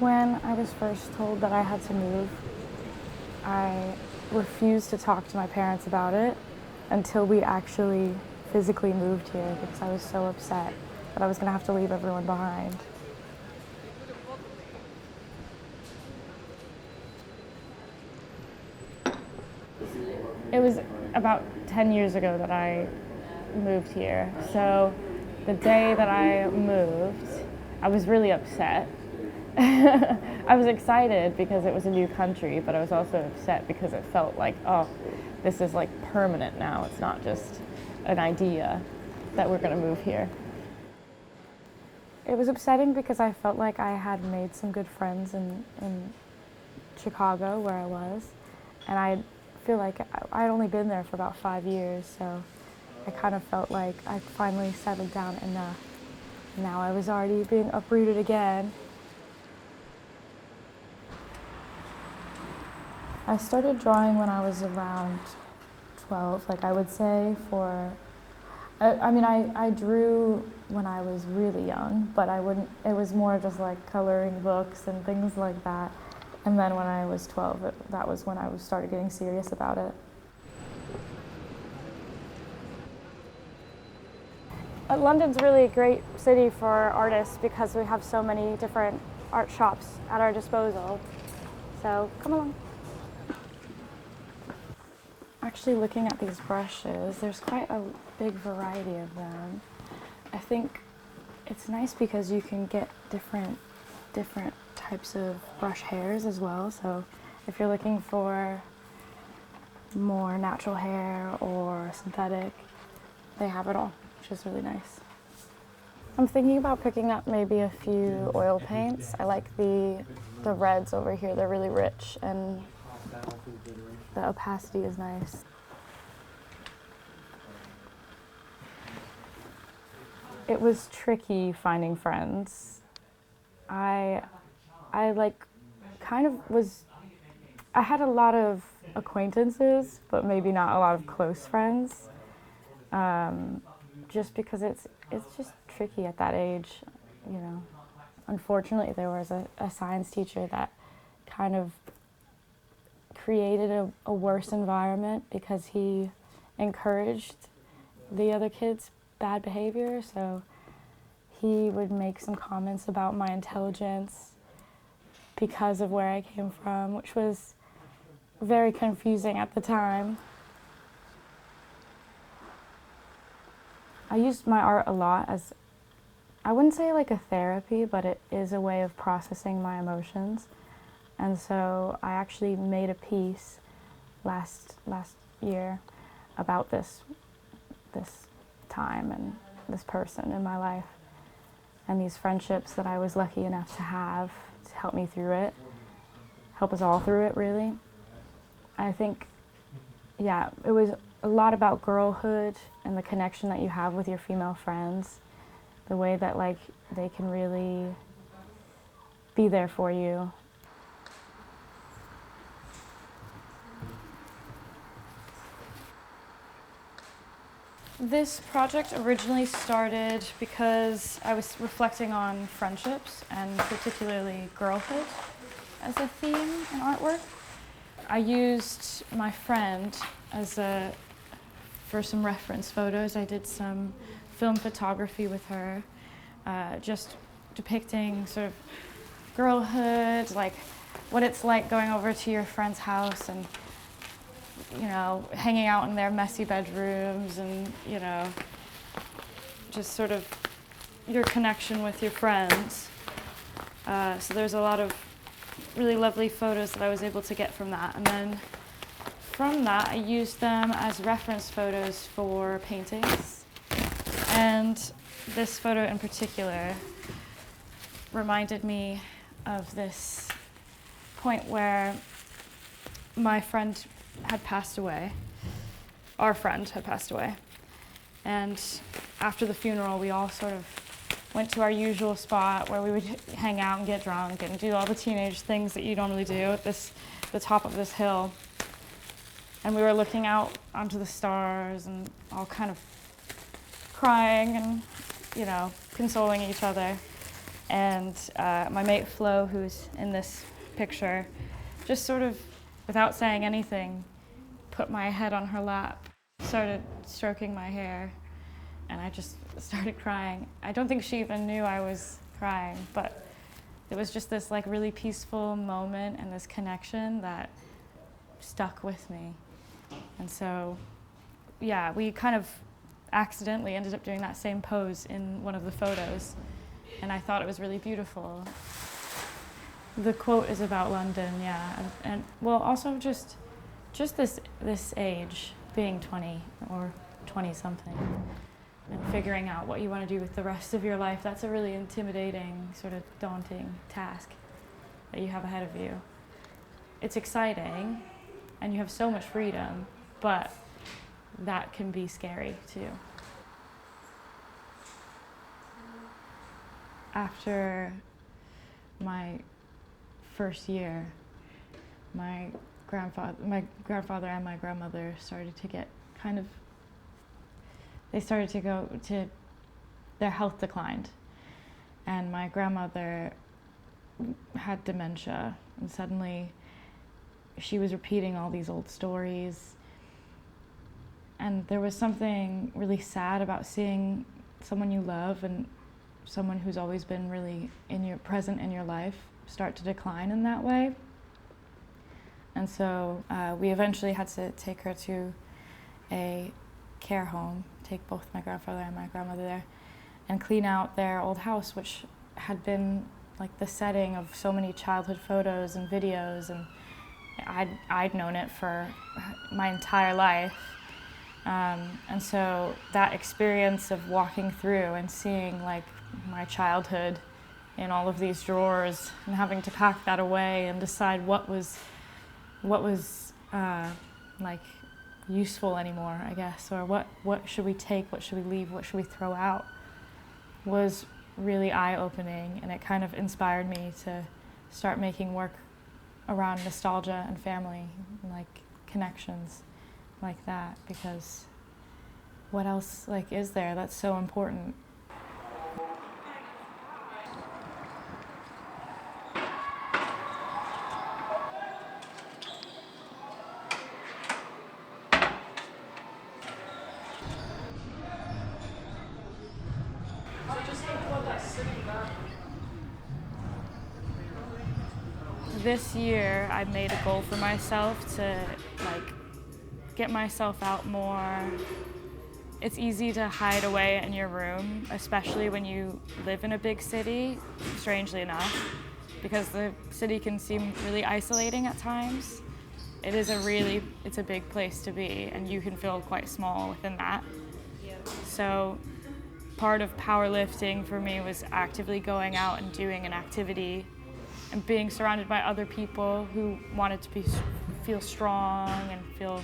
When I was first told that I had to move, I refused to talk to my parents about it until we actually physically moved here because I was so upset that I was going to have to leave everyone behind. It was about 10 years ago that I moved here. So the day that I moved, I was really upset. I was excited because it was a new country, but I was also upset because it felt like, oh, this is like permanent now. It's not just an idea that we're going to move here. It was upsetting because I felt like I had made some good friends in Chicago, where I was, and I feel like I'd only been there for about 5 years, so I kind of felt like I finally settled down enough. Now I was already being uprooted again. I started drawing when I was around 12, like I would say I drew when I was really young, but it was more just like coloring books and things like that. And then when I was 12, that was when I started getting serious about it. London's really a great city for artists because we have so many different art shops at our disposal. So come along. Actually, looking at these brushes, there's quite a big variety of them. I think it's nice because you can get different types of brush hairs as well. So if you're looking for more natural hair or synthetic, they have it all, which is really nice. I'm thinking about picking up maybe a few oil paints. I like the reds over here. They're really rich and the opacity is nice. It was tricky finding friends. I had a lot of acquaintances, but maybe not a lot of close friends. Just because it's just tricky at that age, you know. Unfortunately, there was a science teacher that kind of created a worse environment because he encouraged the other kids' bad behavior. So he would make some comments about my intelligence because of where I came from, which was very confusing at the time. I used my art a lot as, I wouldn't say like a therapy, but it is a way of processing my emotions. And so I actually made a piece last year about this time and this person in my life and these friendships that I was lucky enough to have to help me through it, help us all through it, really. I think, yeah, it was a lot about girlhood and the connection that you have with your female friends, the way that like they can really be there for you. This project originally started because I was reflecting on friendships and particularly girlhood as a theme in artwork. I used my friend for some reference photos. I did some film photography with her, just depicting sort of girlhood, like what it's like going over to your friend's house and, you know, hanging out in their messy bedrooms and, you know, just sort of your connection with your friends. So there's a lot of really lovely photos that I was able to get from that. And then from that, I used them as reference photos for paintings. And this photo in particular reminded me of this point where my friend had passed away. Our friend had passed away. And after the funeral, we all sort of went to our usual spot where we would hang out and get drunk and do all the teenage things that you normally do at the top of this hill. And we were looking out onto the stars and all kind of crying and, you know, consoling each other. And my mate Flo, who's in this picture, just sort of, without saying anything, put my head on her lap, started stroking my hair, and I just started crying. I don't think she even knew I was crying, but it was just this like really peaceful moment and this connection that stuck with me. And so, yeah, we kind of accidentally ended up doing that same pose in one of the photos, and I thought it was really beautiful. The quote is about London, yeah, and well, also just this age, being 20 or 20-something, and figuring out what you want to do with the rest of your life. That's a really intimidating, sort of daunting task that you have ahead of you. It's exciting, and you have so much freedom, but that can be scary too. After my first year, my grandfather and my grandmother started to get their health declined. And my grandmother had dementia, and suddenly she was repeating all these old stories. And there was something really sad about seeing someone you love and someone who's always been really present in your life start to decline in that way. And so we eventually had to take her to a care home, take both my grandfather and my grandmother there, and clean out their old house, which had been like the setting of so many childhood photos and videos, and I'd known it for my entire life. And so that experience of walking through and seeing like my childhood in all of these drawers and having to pack that away and decide what was like useful anymore, I guess, or what should we take, what should we leave, what should we throw out, was really eye-opening, and it kind of inspired me to start making work around nostalgia and family and like connections like that, because what else like is there that's so important? This year, I made a goal for myself to like get myself out more. It's easy to hide away in your room, especially when you live in a big city, strangely enough, because the city can seem really isolating at times. It's a big place to be, and you can feel quite small within that. So part of powerlifting for me was actively going out and doing an activity and being surrounded by other people who wanted to feel strong and feel,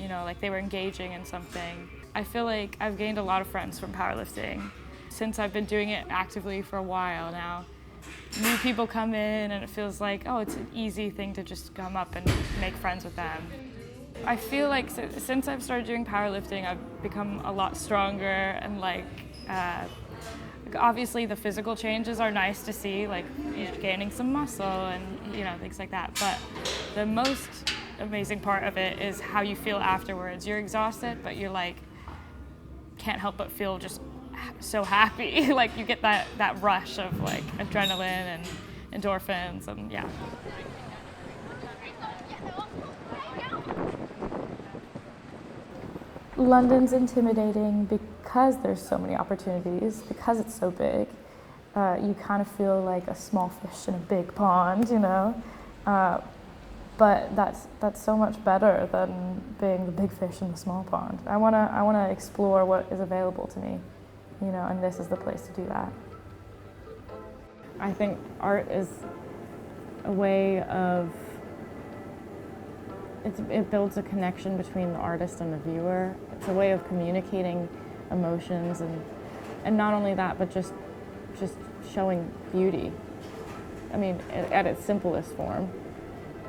like they were engaging in something. I feel like I've gained a lot of friends from powerlifting. Since I've been doing it actively for a while now, new people come in and it feels like, oh, it's an easy thing to just come up and make friends with them. I feel like since I've started doing powerlifting, I've become a lot stronger, and obviously the physical changes are nice to see, like gaining some muscle and things like that, but the most amazing part of it is how you feel afterwards. You're exhausted, but you're like can't help but feel just so happy. Like you get that rush of like adrenaline and endorphins, and yeah. London's intimidating because there's so many opportunities, because it's so big. You kind of feel like a small fish in a big pond, but that's so much better than being the big fish in the small pond. I wanna explore what is available to me, and this is the place to do that. I think art is a way of it builds a connection between the artist and the viewer. It's a way of communicating emotions, and not only that, but just showing beauty. I mean, at its simplest form,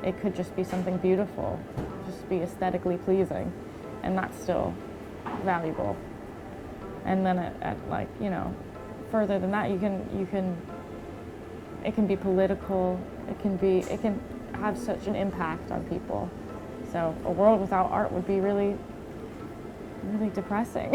it could just be something beautiful, just be aesthetically pleasing, and that's still valuable. And then at further than that, you can it can be political, it can have such an impact on people. So a world without art would be really, really depressing.